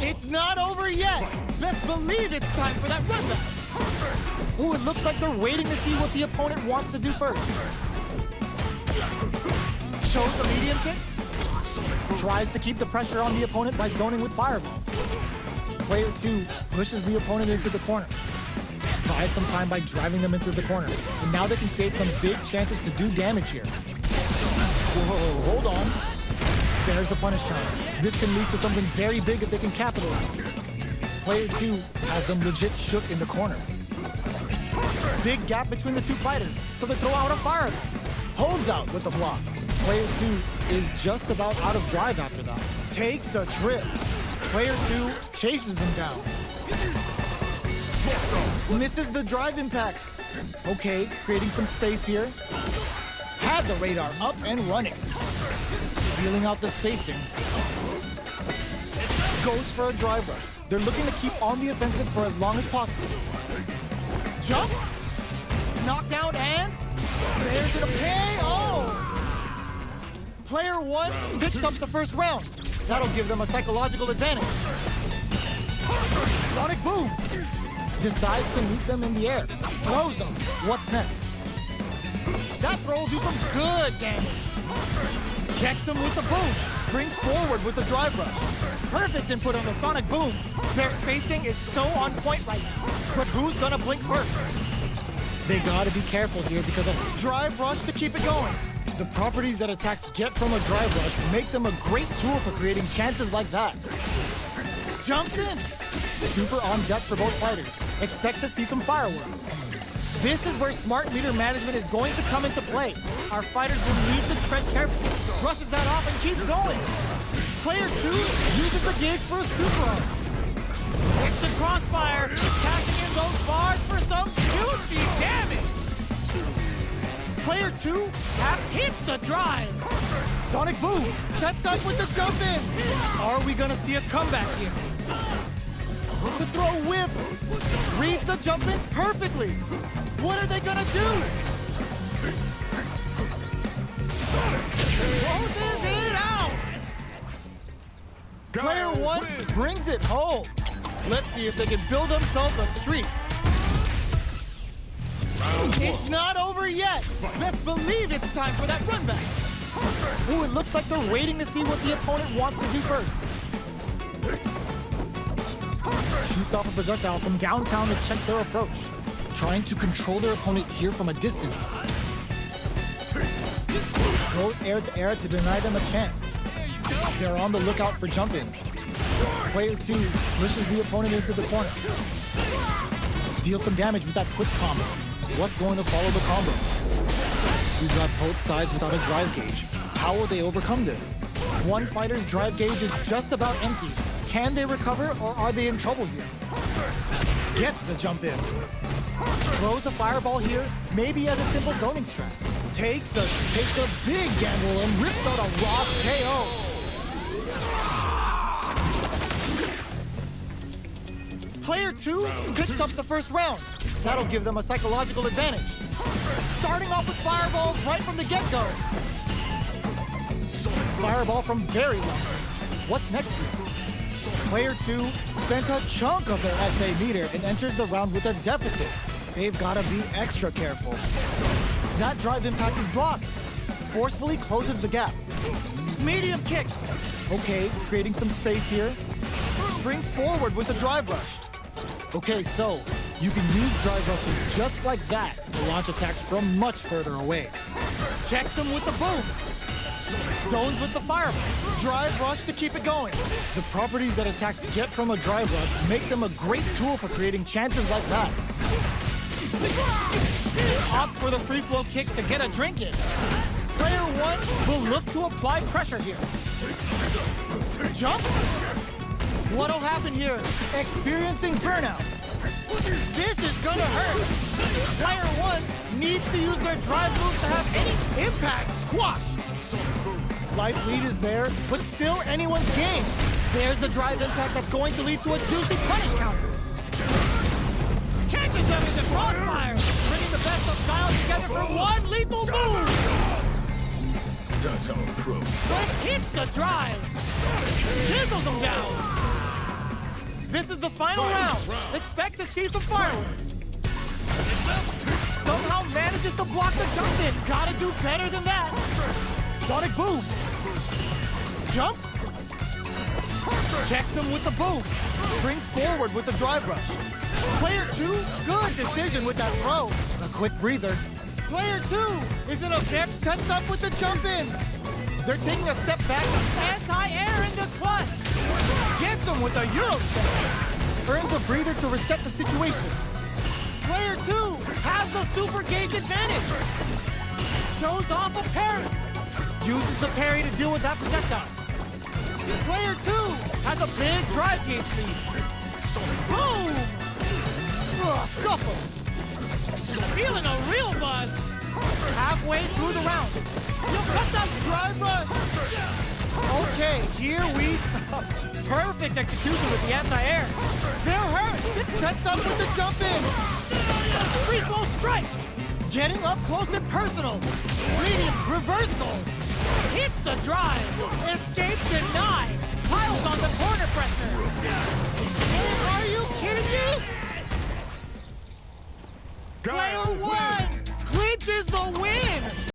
It's not over yet. Best believe it's time for that run back. Ooh, it looks like they're waiting to see what the opponent wants to do first. Shows the medium kick. Tries to keep the pressure on the opponent by zoning with fireballs. Player 2 pushes the opponent into the corner. Buys some time by driving them into the corner. And now they can create some big chances to do damage here. Whoa, hold on. There's a punish counter. This can lead to something very big if they can capitalize. Player 2 has them legit shook in the corner. Big gap between the two fighters, so they throw out a fireball. Holds out with the block. Player 2 is just about out of drive after that. Takes a trip. Player 2 chases them down. Misses the drive impact. Okay, creating some space here. Had the radar up and running. Feeling out the spacing. Goes for a drive rush. They're looking to keep on the offensive for as long as possible. Jump. Knockdown and there's an pay. Oh! Player 1 picks up the first round. That'll give them a psychological advantage. Sonic Boom. Decides to meet them in the air. Throws them. What's next? That throw will do some good damage. Checks him with the boom. Springs forward with the drive rush. Perfect input on the Sonic Boom. Their spacing is so on point right now. But who's gonna blink first? They gotta be careful here because of drive rush to keep it going. The properties that attacks get from a drive rush make them a great tool for creating chances like that. Jumps in. Super on depth for both fighters. Expect to see some fireworks. This is where smart leader management is going to come into play. Our fighters will need to tread carefully. Brushes that off and keeps going. Player 2 uses the gig for a super arm. Hits the crossfire, cashing in those bars for some juicy damage. Player 2 hits the drive. Sonic Boom sets up with the jump in. Are we gonna see a comeback here? The throw whiffs. Reads the jump in perfectly. What are they gonna do? Closes it out. Player 1 brings it home. Let's see if they can build themselves a streak. It's not over yet. Best believe it's time for that run back. Ooh, it looks like they're waiting to see what the opponent wants to do first. Shoots off a projectile from downtown to check their approach. Trying to control their opponent here from a distance. Goes air to air to deny them a chance. They're on the lookout for jump-ins. Player 2 pushes the opponent into the corner. Deals some damage with that quick combo. What's going to follow the combo? We've got both sides without a drive gauge. How will they overcome this? One fighter's drive gauge is just about empty. Can they recover or are they in trouble here? Gets the jump in. Throws a fireball here, maybe as a simple zoning strat. Takes a big gamble and rips out a Ross KO. Player 2 picks up the first round. That'll give them a psychological advantage. Starting off with fireballs right from the get-go. Fireball from very low. What's next here? Player 2 spent a chunk of their SA meter and enters the round with a deficit. They've got to be extra careful. That drive impact is blocked. Forcefully closes the gap. Medium kick. Okay, creating some space here. Springs forward with a drive rush. Okay, so you can use drive rushes just like that to launch attacks from much further away. Checks them with the boom. Zones with the fireball. Drive rush to keep it going. The properties that attacks get from a drive rush make them a great tool for creating chances like that. Opt for the free flow kicks to get a drink in. Player 1 will look to apply pressure here. Jump. What'll happen here? Experiencing burnout. This is gonna hurt. Player 1 needs to use their drive moves to have any impact squashed. Life lead is there, but still anyone's game. There's the drive impact that's going to lead to a juicy punish counter. Catches them in the crossfire, bringing the best of styles together for one lethal move. That's how a pro. But hits the drive. Chisels them down. This is the final round. Expect to see some fireworks. Somehow manages to block the jump in. Gotta do better than that. Sonic boom. Jumps. Checks him with the boom. Springs forward with the drive rush. Player 2, good decision with that throw. A quick breather. Player 2 is in a dip, sets up with the jump in. They're taking a step back, anti-air in the clutch. Gets him with a Euro step. Earns a breather to reset the situation. Player 2 has the super gauge advantage. Shows off a parry. Uses the parry to deal with that projectile. Player 2 has a big drive gauge lead. Boom! Ugh, scuffle. Feeling a real buzz. Halfway through the round. You'll cut that drive rush. Okay, here we... Perfect execution with the anti-air. They're hurt. Sets up with the jump in. Free throw strikes. Getting up close and personal. Medium reversal. Hits the drive. Escape denied. Piles on the corner pressure. Are you kidding me? Player